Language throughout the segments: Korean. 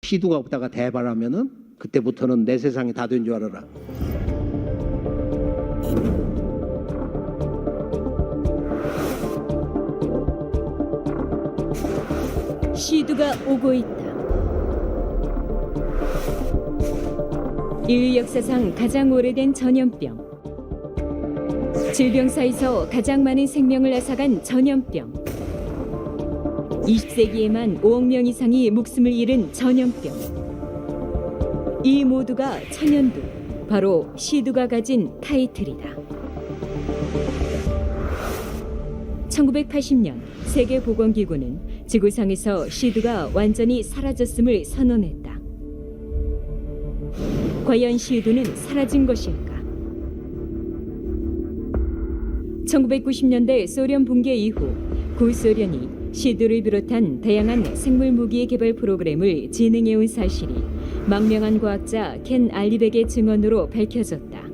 시두가 없다가 대발하면은 그때부터는 내 세상이 다 된 줄 알아라. 시두가 오고 있다. 인류 역사상 가장 오래된 전염병. 질병사에서 가장 많은 생명을 앗아간 전염병. 20세기에만 5억 명 이상이 목숨을 잃은 전염병. 이 모두가 천연두, 바로 시두가 가진 타이틀이다. 1980년 세계보건기구는 지구상에서 시두가 완전히 사라졌음을 선언했다. 과연 시두는 사라진 것일까? 1990년대 소련 붕괴 이후 구소련이 시두를 비롯한 다양한 생물 무기 개발 프로그램을 진행해온 사실이 망명한 과학자 켄 알리백의 증언으로 밝혀졌다.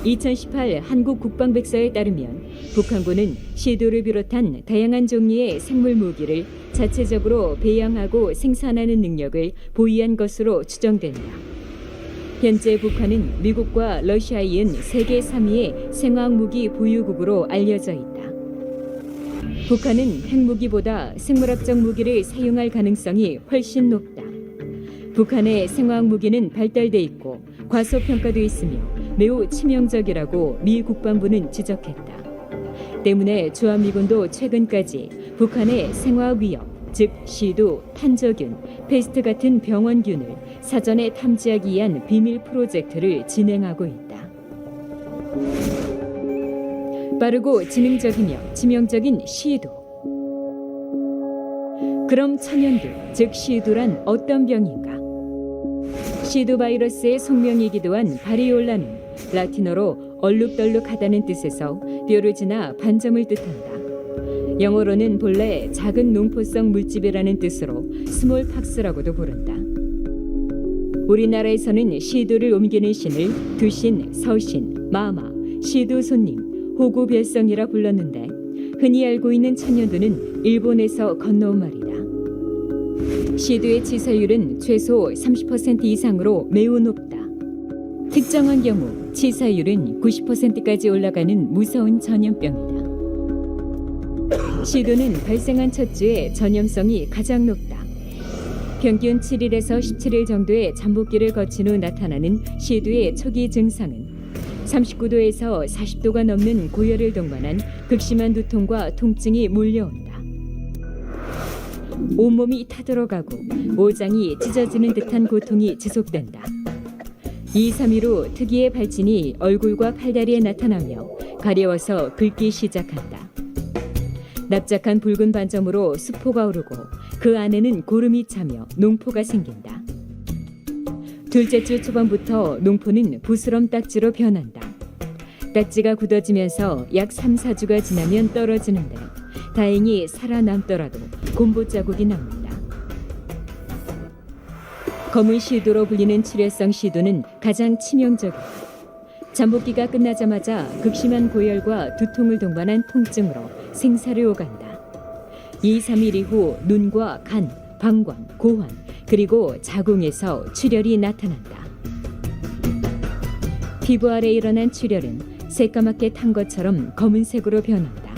2018 한국 국방백서에 따르면 북한군은 시두를 비롯한 다양한 종류의 생물 무기를 자체적으로 배양하고 생산하는 능력을 보유한 것으로 추정된다. 현재 북한은 미국과 러시아에 이은 세계 3위의 생화학 무기 보유국으로 알려져 있다. 북한은 핵무기보다 생물학적 무기를 사용할 가능성이 훨씬 높다. 북한의 생화학 무기는 발달돼 있고 과소평가돼 있으며 매우 치명적이라고 미 국방부는 지적했다. 때문에 주한미군도 최근까지 북한의 생화학 위협, 즉 시두, 탄저균, 패스트 같은 병원균을 사전에 탐지하기 위한 비밀 프로젝트를 진행하고 있다. 빠르고 지능적이며 치명적인 시두. 그럼 천연두, 즉 시두란 어떤 병인가? 시두 바이러스의 속명이기도 한 바리올라는 라틴어로 얼룩덜룩하다는 뜻에서 뼈를 지나 반점을 뜻한다. 영어로는 본래 작은 농포성 물집이라는 뜻으로 스몰팍스라고도 부른다. 우리나라에서는 시두를 옮기는 신을 두신, 서신, 마마, 시두 손님, 호구 별성이라 불렀는데 흔히 알고 있는 천연두는 일본에서 건너온 말이다. 시두의 치사율은 최소 30% 이상으로 매우 높다. 특정한 경우 치사율은 90%까지 올라가는 무서운 전염병이다. 시두는 발생한 첫 주에 전염성이 가장 높다. 평균 7일에서 17일 정도의 잠복기를 거친 후 나타나는 시두의 초기 증상은 39도에서 40도가 넘는 고열을 동반한 극심한 두통과 통증이 몰려온다. 온몸이 타들어가고 모장이 찢어지는 듯한 고통이 지속된다. 2, 3일 후 특이의 발진이 얼굴과 팔다리에 나타나며 가려워서 긁기 시작한다. 납작한 붉은 반점으로 수포가 오르고 그 안에는 고름이 차며 농포가 생긴다. 둘째 주 초반부터 농포는 부스럼 딱지로 변한다. 딱지가 굳어지면서 약 3, 4주가 지나면 떨어지는데 다행히 살아남더라도 곰보 자국이 남는다. 검은 시두로 불리는 출혈성 시두는 가장 치명적이다. 잠복기가 끝나자마자 극심한 고열과 두통을 동반한 통증으로 생사를 오간다. 2, 3일 이후 눈과 간, 방광, 고환, 그리고 자궁에서 출혈이 나타난다. 피부 아래 일어난 출혈은 새까맣게 탄 것처럼 검은색으로 변한다.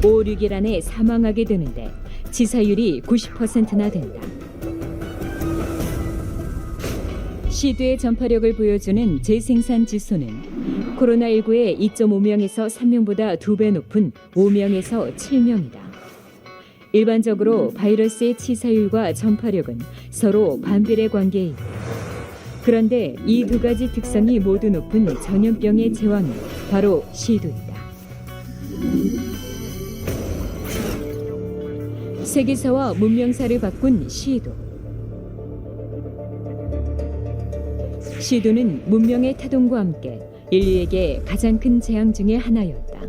5, 6일 안에 사망하게 되는데 치사율이 90%나 된다. 시두의 전파력을 보여주는 재생산 지수는 코로나19의 2.5명에서 3명보다 2배 높은 5명에서 7명이다. 일반적으로 바이러스의 치사율과 전파력은 서로 반비례 관계에 있다. 그런데 이 두 가지 특성이 모두 높은 전염병의 제왕이 바로 시두이다. 세계사와 문명사를 바꾼 시두. 시두는 문명의 타동과 함께 인류에게 가장 큰 재앙 중의 하나였다.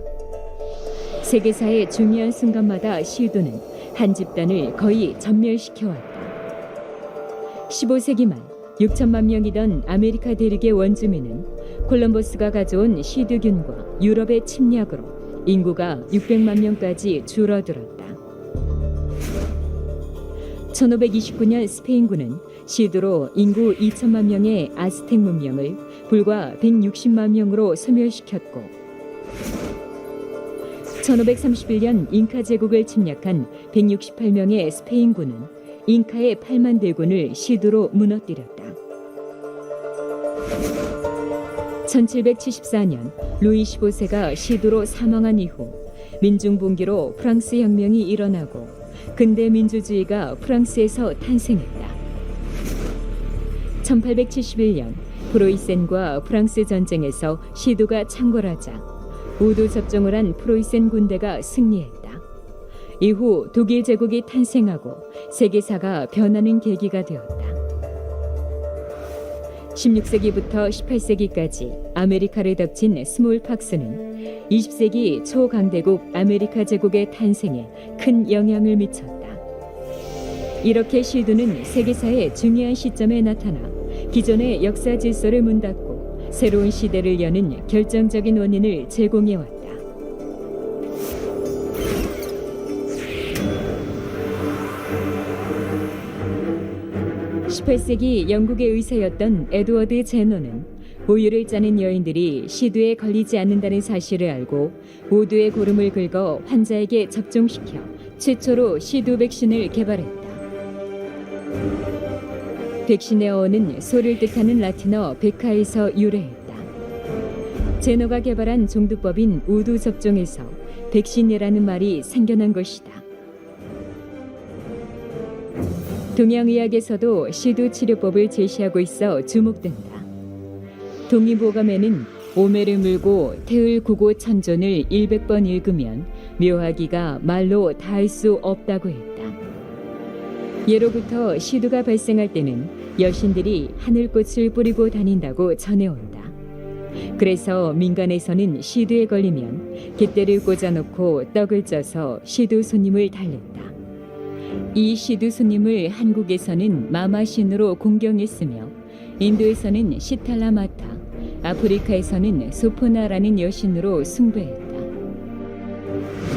세계사의 중요한 순간마다 시두는 한 집단을 거의 전멸시켜왔다. 15세기 말 6천만 명이던 아메리카 대륙의 원주민은 콜럼버스가 가져온 시두균과 유럽의 침략으로 인구가 600만 명까지 줄어들었다. 1529년 스페인군은 시도로 인구 2천만 명의 아스텍 문명을 불과 160만 명으로 소멸시켰고 1531년 잉카 제국을 침략한 168명의 스페인군은 잉카의 8만 대군을 시도로 무너뜨렸다. 1774년 루이 15세가 시도로 사망한 이후 민중봉기로 프랑스 혁명이 일어나고 근대 민주주의가 프랑스에서 탄생했다. 1871년 프로이센과 프랑스 전쟁에서 시도가 창궐하자 우두 접종을 한 프로이센 군대가 승리했다. 이후 독일 제국이 탄생하고 세계사가 변하는 계기가 되었다. 16세기부터 18세기까지 아메리카를 덮친 스몰팍스는 20세기 초강대국 아메리카 제국의 탄생에 큰 영향을 미쳤다. 이렇게 시도는 세계사의 중요한 시점에 나타나 기존의 역사 질서를 문닫고 새로운 시대를 여는 결정적인 원인을 제공해왔다. 18세기 영국의 의사였던 에드워드 제너는 우유를 짜는 여인들이 시두에 걸리지 않는다는 사실을 알고 우두의 고름을 긁어 환자에게 접종시켜 최초로 시두 백신을 개발했다. 백신의 어원은 소를 뜻하는 라틴어 베카에서 유래했다. 제너가 개발한 종두법인 우두 접종에서 백신이라는 말이 생겨난 것이다. 동양의학에서도 시두 치료법을 제시하고 있어 주목된다. 동의보감에는 오매를 물고 태을 구고 천존을 100번 읽으면 묘하기가 말로 다할 수 없다고 했다. 예로부터 시두가 발생할 때는 여신들이 하늘꽃을 뿌리고 다닌다고 전해온다. 그래서 민간에서는 시두에 걸리면 깃대를 꽂아놓고 떡을 쪄서 시두 손님을 달랬다. 이 시두 손님을 한국에서는 마마신으로 공경했으며 인도에서는 시탈라마타, 아프리카에서는 소포나라는 여신으로 숭배했다.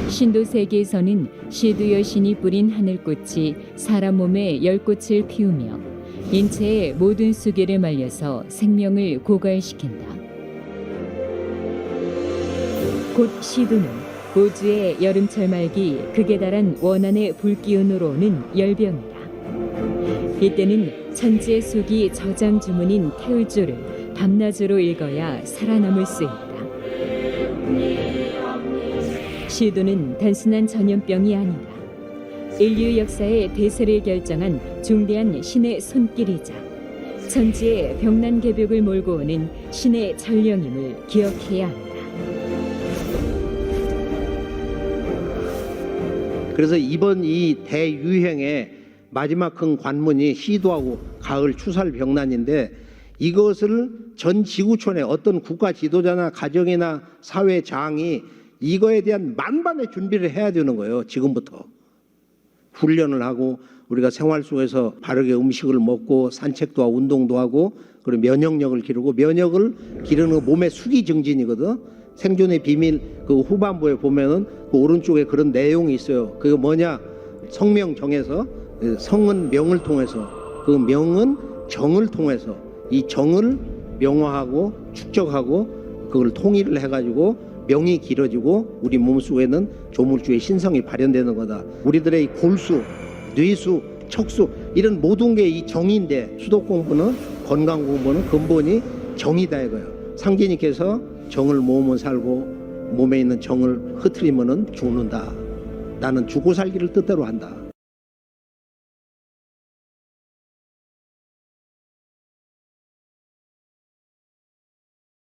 신도 세계에서는 시두 여신이 뿌린 하늘꽃이 사람 몸에 열꽃을 피우며 인체의 모든 수기를 말려서 생명을 고갈시킨다. 곧 시두는 우주의 여름철 말기 극에 달한 원한의 불기운으로 오는 열병이다. 이때는 천지의 속이 저장 주문인 태울조를 밤낮으로 읽어야 살아남을 수 있다. 시두는 단순한 전염병이 아니라 인류 역사의 대세를 결정한 중대한 신의 손길이자 천지의 병난 개벽을 몰고 오는 신의 전령임을 기억해야 한다. 그래서 이번 이 대유행의 마지막 큰 관문이 시두하고 가을 추살 병난인데 이것을 전 지구촌의 어떤 국가 지도자나 가정이나 사회장이 이거에 대한 만반의 준비를 해야 되는 거예요. 지금부터 훈련을 하고 우리가 생활 속에서 바르게 음식을 먹고 산책도 하고 운동도 하고 그리고 면역력을 기르고 면역을 기르는 몸의 수기 증진이거든. 생존의 비밀 그 후반부에 보면은 그 오른쪽에 그런 내용이 있어요. 그게 뭐냐? 성명 정해서 성은 명을 통해서 그 명은 정을 통해서 이 정을 명화하고 축적하고 그걸 통일을 해가지고 명이 길어지고 우리 몸속에는 조물주의 신성이 발현되는 거다. 우리들의 골수, 뇌수, 척수 이런 모든 게 이 정인데 수도 공부는 건강 공부는 근본이 정이다 이거예요. 상제님께서 정을 모으면 살고 몸에 있는 정을 흐트리면은 죽는다. 나는 죽고 살기를 뜻대로 한다.